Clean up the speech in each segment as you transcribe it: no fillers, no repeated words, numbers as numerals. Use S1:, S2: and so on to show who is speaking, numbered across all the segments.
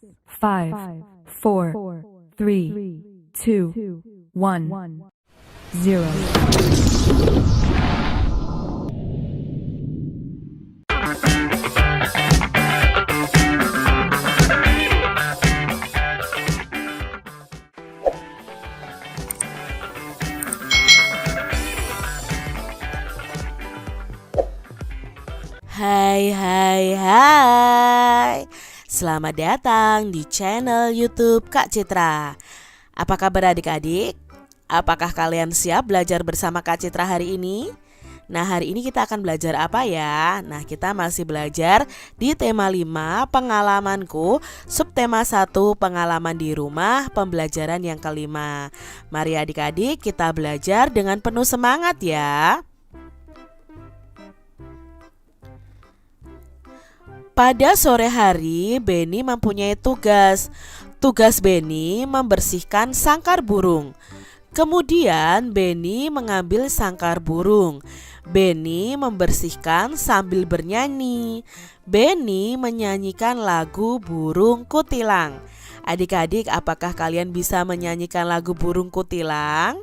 S1: 5, 4, 3, 2, 1, 0.
S2: Hai hai hai. Selamat datang di channel YouTube Kak Citra. Apa kabar adik-adik? Apakah kalian siap belajar bersama Kak Citra hari ini? Nah, hari ini kita akan belajar apa ya? Nah, kita masih belajar di tema 5 pengalamanku, subtema 1 pengalaman di rumah, pembelajaran yang kelima. Mari adik-adik kita belajar dengan penuh semangat ya. Pada sore hari, Benny mempunyai tugas. Tugas Benny membersihkan sangkar burung. Kemudian Benny mengambil sangkar burung. Benny membersihkan sambil bernyanyi. Benny menyanyikan lagu Burung Kutilang. Adik-adik, apakah kalian bisa menyanyikan lagu Burung Kutilang?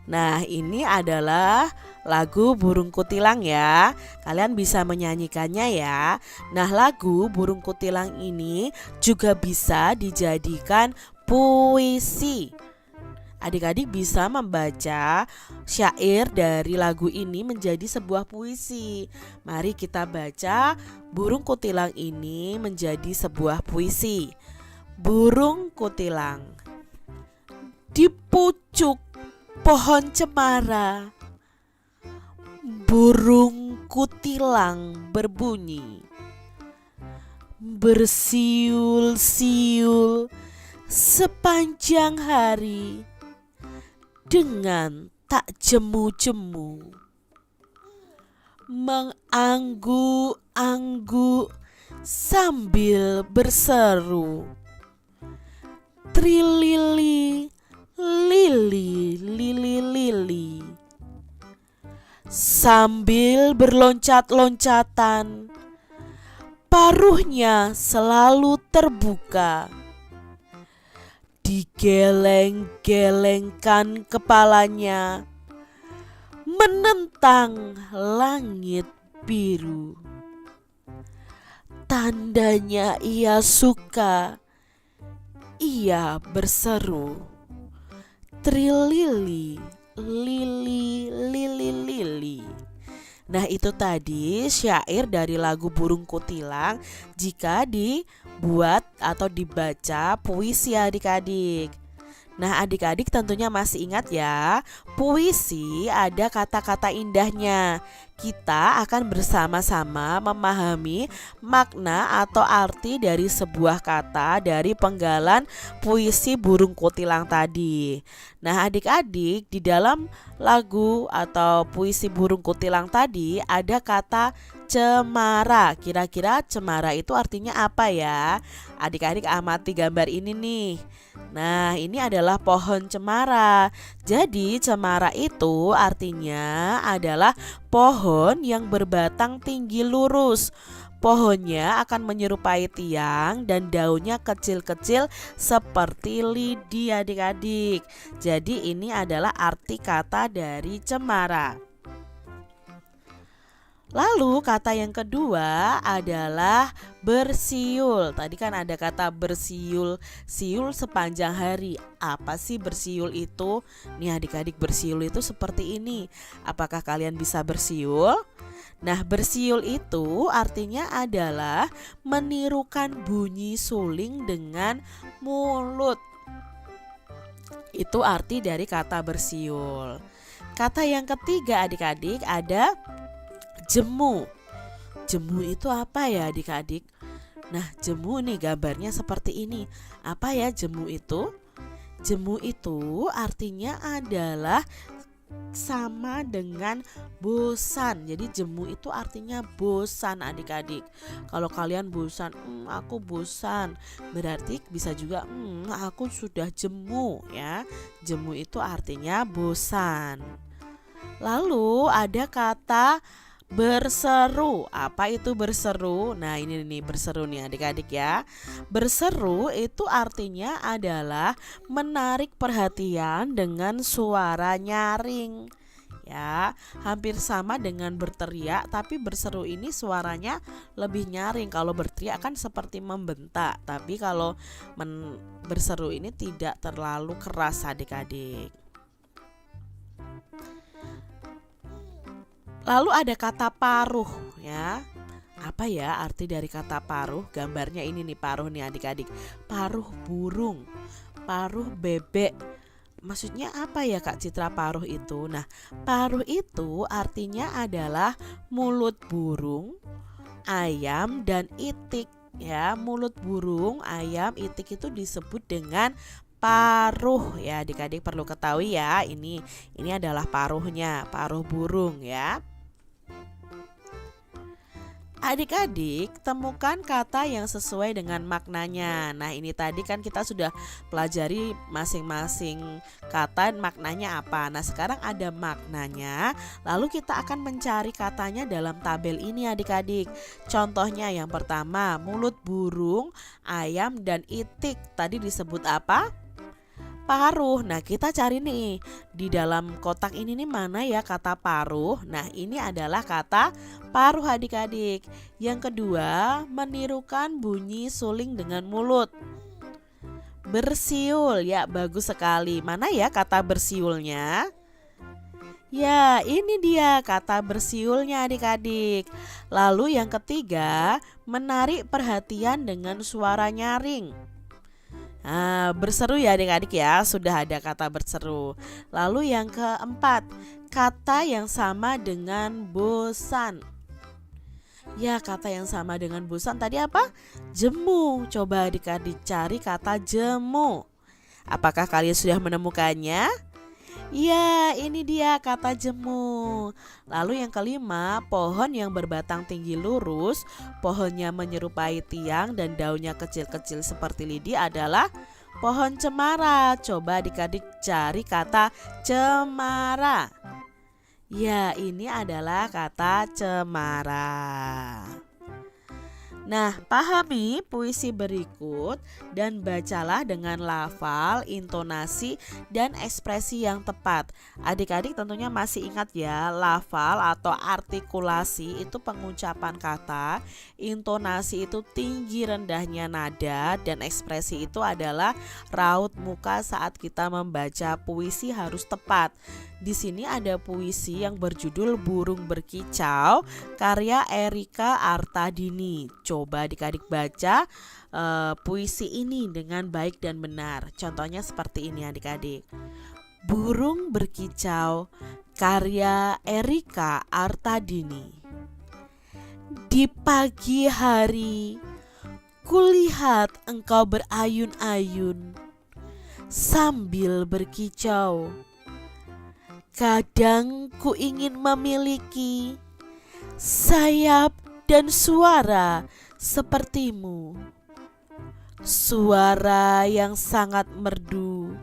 S2: Nah, ini adalah lagu Burung Kutilang ya. Kalian bisa menyanyikannya ya. Nah, lagu Burung Kutilang ini juga bisa dijadikan puisi. Adik-adik bisa membaca syair dari lagu ini menjadi sebuah puisi. Mari kita baca Burung Kutilang ini menjadi sebuah puisi. Burung kutilang di pucuk pohon cemara, burung kutilang berbunyi, bersiul-siul sepanjang hari dengan tak jemu-jemu, mengangguk-angguk sambil berseru, trilili lili, lili, lili. Sambil berloncat-loncatan, paruhnya selalu terbuka. Digeleng-gelengkan kepalanya, menentang langit biru. Tandanya ia suka, ia berseru, trilili, lili, lili, lili. Nah, itu tadi syair dari lagu Burung Kutilang jika dibuat atau dibaca puisi adik-adik. Nah, adik-adik tentunya masih ingat ya, puisi ada kata-kata indahnya. Kita akan bersama-sama memahami makna atau arti dari sebuah kata dari penggalan puisi Burung Kutilang tadi. Nah, adik-adik, di dalam lagu atau puisi Burung Kutilang tadi ada kata cemara. Kira-kira cemara itu artinya apa ya? Adik-adik amati gambar ini nih. Nah, ini adalah pohon cemara. Jadi cemara itu artinya adalah pohon yang berbatang tinggi lurus. Pohonnya akan menyerupai tiang dan daunnya kecil-kecil seperti lidi adik-adik. Jadi ini adalah arti kata dari cemara. Lalu kata yang kedua adalah bersiul. Tadi kan ada kata bersiul, siul sepanjang hari. Apa sih bersiul itu? Nih adik-adik, bersiul itu seperti ini. Apakah kalian bisa bersiul? Nah, bersiul itu artinya adalah menirukan bunyi suling dengan mulut. Itu arti dari kata bersiul. Kata yang ketiga adik-adik ada jemu. Jemu itu apa ya adik-adik? Nah, jemu nih gambarnya seperti ini. Apa ya jemu itu? Jemu itu artinya adalah sama dengan bosan. Jadi jemu itu artinya bosan adik-adik. Kalau kalian bosan, aku bosan, berarti bisa juga aku sudah jemu ya. Jemu itu artinya bosan. Lalu ada kata Berseru. Apa itu berseru? Nah, ini nih berseru nih adik-adik ya. Berseru itu artinya adalah menarik perhatian dengan suara nyaring. Ya, hampir sama dengan berteriak, tapi berseru ini suaranya lebih nyaring. Kalau berteriak kan seperti membentak, tapi kalau berseru ini tidak terlalu keras adik-adik. Lalu ada kata paruh ya. Apa ya arti dari kata paruh? Gambarnya ini nih paruh nih adik-adik. Paruh burung, paruh bebek. Maksudnya apa ya Kak Citra paruh itu? Nah, paruh itu artinya adalah mulut burung, ayam dan itik ya. Mulut burung, ayam, itik itu disebut dengan paruh ya. Adik-adik perlu ketahui ya, ini adalah paruhnya, paruh burung ya. Adik-adik, temukan kata yang sesuai dengan maknanya. Nah, ini tadi kan kita sudah pelajari masing-masing kata maknanya apa. Nah, sekarang ada maknanya, lalu kita akan mencari katanya dalam tabel ini adik-adik. Contohnya yang pertama, mulut burung, ayam, dan itik. Tadi disebut apa? Paruh. Nah, kita cari nih di dalam kotak ini nih mana ya kata paruh. Nah, ini adalah kata paruh adik-adik. Yang kedua, menirukan bunyi suling dengan mulut. Bersiul. Ya, bagus sekali. Mana ya kata bersiulnya? Ya, ini dia kata bersiulnya adik-adik. Lalu yang ketiga, menarik perhatian dengan suara nyaring. Nah, berseru ya adik-adik ya, sudah ada kata berseru. Lalu yang keempat, kata yang sama dengan bosan. Ya, kata yang sama dengan bosan tadi apa? Jemu. Coba adik-adik cari kata jemu. Apakah kalian sudah menemukannya? Ya, ini dia kata jemu. Lalu yang kelima, pohon yang berbatang tinggi lurus, pohonnya menyerupai tiang dan daunnya kecil-kecil seperti lidi adalah pohon cemara. Coba adik-adik cari kata cemara. Ya, ini adalah kata cemara. Nah, pahami puisi berikut dan bacalah dengan lafal, intonasi, dan ekspresi yang tepat. Adik-adik tentunya masih ingat ya, lafal atau artikulasi itu pengucapan kata, intonasi itu tinggi rendahnya nada, dan ekspresi itu adalah raut muka saat kita membaca puisi harus tepat. Di sini ada puisi yang berjudul Burung Berkicau karya Erika Artadini. Coba adik-adik baca puisi ini dengan baik dan benar. Contohnya seperti ini adik-adik. Burung Berkicau karya Erika Artadini. Di pagi hari kulihat engkau berayun-ayun sambil berkicau. Kadang ku ingin memiliki sayap dan suara sepertimu. Suara yang sangat merdu,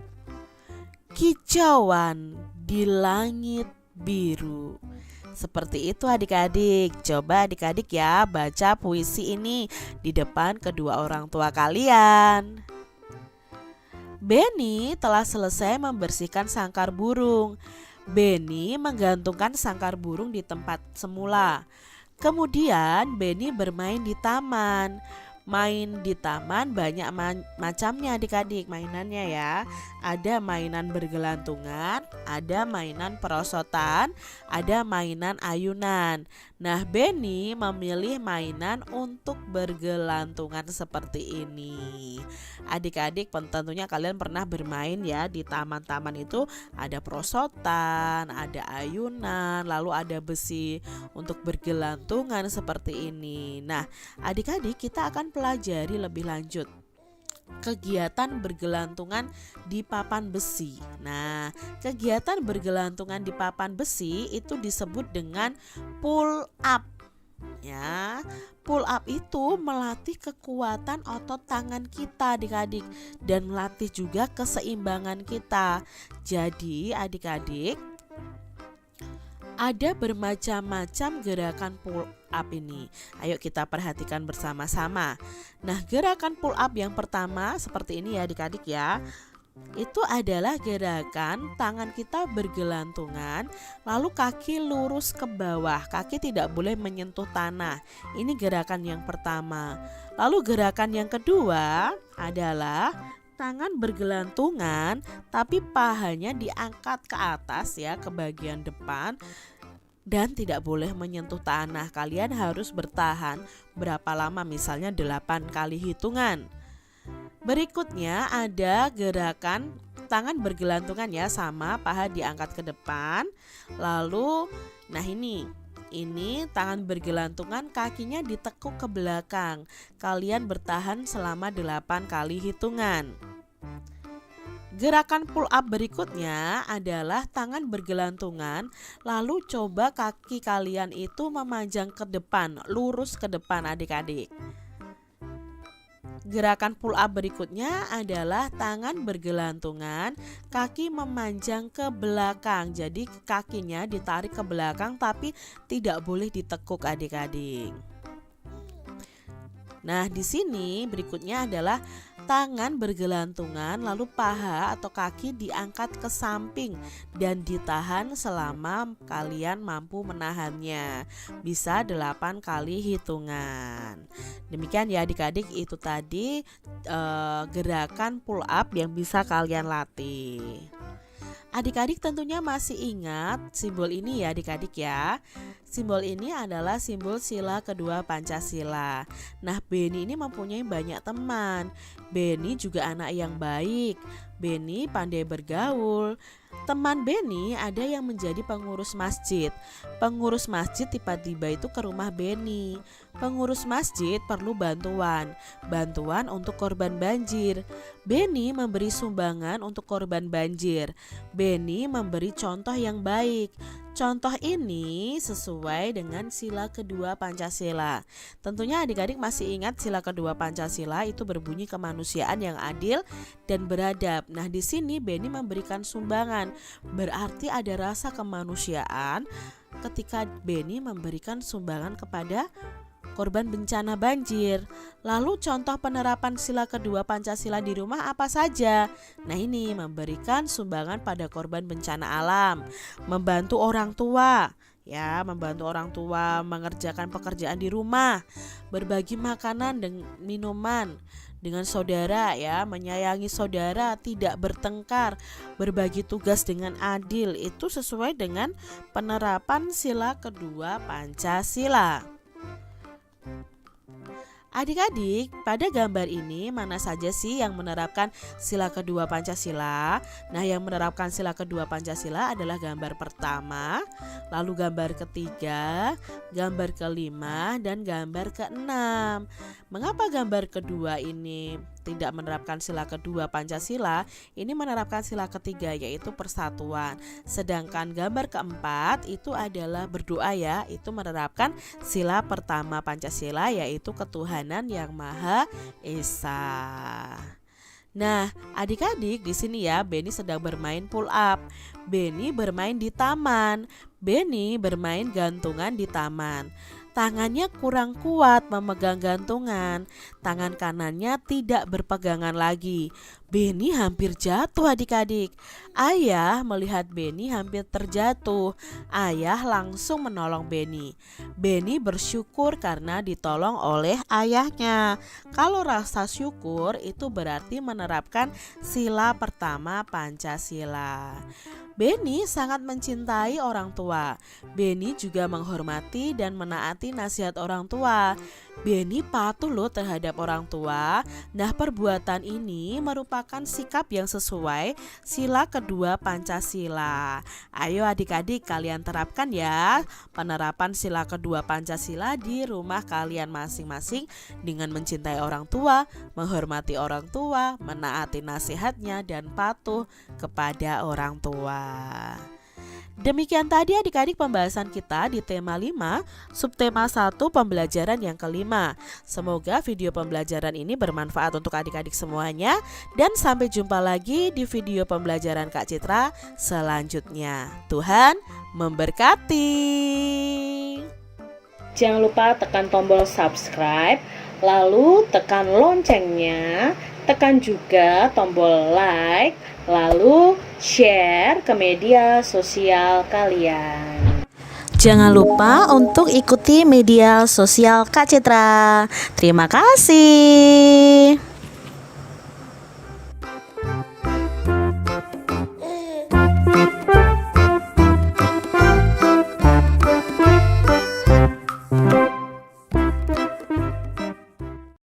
S2: kicauan di langit biru. Seperti itu adik-adik. Coba adik-adik ya baca puisi ini di depan kedua orang tua kalian. Benny telah selesai membersihkan sangkar burung. Benny menggantungkan sangkar burung di tempat semula. Kemudian Benny bermain di taman. Main di taman banyak macamnya adik-adik mainannya ya. Ada mainan bergelantungan, ada mainan perosotan, ada mainan ayunan. Nah, Benny memilih mainan untuk bergelantungan seperti ini. Adik-adik tentunya kalian pernah bermain ya di taman-taman itu ada perosotan, ada ayunan, lalu ada besi untuk bergelantungan seperti ini. Nah, adik-adik kita akan pelajari lebih lanjut kegiatan bergelantungan di papan besi. Nah, kegiatan bergelantungan di papan besi itu disebut dengan pull up. Ya, pull up itu melatih kekuatan otot tangan kita adik-adik dan melatih juga keseimbangan kita. Jadi adik-adik Ada bermacam-macam gerakan pull up ini. Ayo kita perhatikan bersama-sama. Nah, gerakan pull up yang pertama seperti ini ya adik-adik ya. Itu adalah gerakan tangan kita bergelantungan, lalu kaki lurus ke bawah, kaki tidak boleh menyentuh tanah. Ini gerakan yang pertama. Lalu gerakan yang kedua adalah tangan bergelantungan tapi pahanya diangkat ke atas ya, ke bagian depan, dan tidak boleh menyentuh tanah. Kalian harus bertahan berapa lama, misalnya 8 kali hitungan. Berikutnya ada gerakan tangan bergelantungan ya, sama paha diangkat ke depan. Lalu nah ini tangan bergelantungan, kakinya ditekuk ke belakang. Kalian bertahan selama 8 kali hitungan. Gerakan pull up berikutnya adalah tangan bergelantungan, lalu coba kaki kalian itu memanjang ke depan, lurus ke depan adik-adik. Gerakan pull up berikutnya adalah tangan bergelantungan, kaki memanjang ke belakang. Jadi kakinya ditarik ke belakang tapi tidak boleh ditekuk adik-adik. Nah, di sini berikutnya adalah tangan bergelantungan, lalu paha atau kaki diangkat ke samping dan ditahan selama kalian mampu menahannya. Bisa 8 kali hitungan. Demikian ya adik-adik, itu tadi gerakan pull up yang bisa kalian latih. Adik-adik tentunya masih ingat simbol ini ya adik-adik ya. Simbol ini adalah simbol sila kedua Pancasila. Nah, Beni ini mempunyai banyak teman. Beni juga anak yang baik. Beni pandai bergaul. Teman Beni ada yang menjadi pengurus masjid. Pengurus masjid tiba-tiba itu ke rumah Beni. Pengurus masjid perlu bantuan untuk korban banjir. Beni memberi sumbangan untuk korban banjir. Beni memberi contoh yang baik. Contoh ini sesuai dengan sila kedua Pancasila. Tentunya adik-adik masih ingat sila kedua Pancasila itu berbunyi kemanusiaan yang adil dan beradab. Nah, di sini Beni memberikan sumbangan, berarti ada rasa kemanusiaan ketika Beni memberikan sumbangan kepada korban bencana banjir. Lalu contoh penerapan sila kedua Pancasila di rumah apa saja? Nah, ini memberikan sumbangan pada korban bencana alam, membantu orang tua ya, membantu orang tua mengerjakan pekerjaan di rumah, berbagi makanan dan minuman dengan saudara ya, menyayangi saudara, tidak bertengkar, berbagi tugas dengan adil. Itu sesuai dengan penerapan sila kedua Pancasila. Adik-adik, pada gambar ini mana saja sih yang menerapkan sila kedua Pancasila? Nah, yang menerapkan sila kedua Pancasila adalah gambar pertama, lalu gambar ketiga, gambar kelima, dan gambar keenam. Mengapa gambar kedua ini tidak menerapkan sila kedua Pancasila? Ini menerapkan sila ketiga, yaitu persatuan. Sedangkan gambar keempat itu adalah berdoa ya, itu menerapkan sila pertama Pancasila, yaitu ketuhanan yang Maha Esa. Nah, adik-adik di sini ya, Beni sedang bermain pull up. Beni bermain di taman. Beni bermain gantungan di taman. Tangannya kurang kuat memegang gantungan. Tangan kanannya tidak berpegangan lagi. Beni hampir jatuh adik-adik. Ayah melihat Beni hampir terjatuh. Ayah langsung menolong Beni. Beni bersyukur karena ditolong oleh ayahnya. Kalau rasa syukur itu berarti menerapkan sila pertama Pancasila. Beni sangat mencintai orang tua. Beni juga menghormati dan menaati nasihat orang tua. Beni patuh loh terhadap orang tua. Nah, perbuatan ini merupakan sikap yang sesuai sila kedua Pancasila. Ayo adik-adik kalian terapkan ya penerapan sila kedua Pancasila di rumah kalian masing-masing dengan mencintai orang tua, menghormati orang tua, menaati nasihatnya, dan patuh kepada orang tua. Demikian tadi adik-adik pembahasan kita di tema 5, subtema 1 pembelajaran yang kelima. Semoga video pembelajaran ini bermanfaat untuk adik-adik semuanya. Dan sampai jumpa lagi di video pembelajaran Kak Citra selanjutnya. Tuhan memberkati.
S3: Jangan lupa tekan tombol subscribe, lalu tekan loncengnya, tekan juga tombol like, lalu share ke media sosial kalian.
S2: Jangan lupa untuk ikuti media sosial Kak Citra. Terima kasih.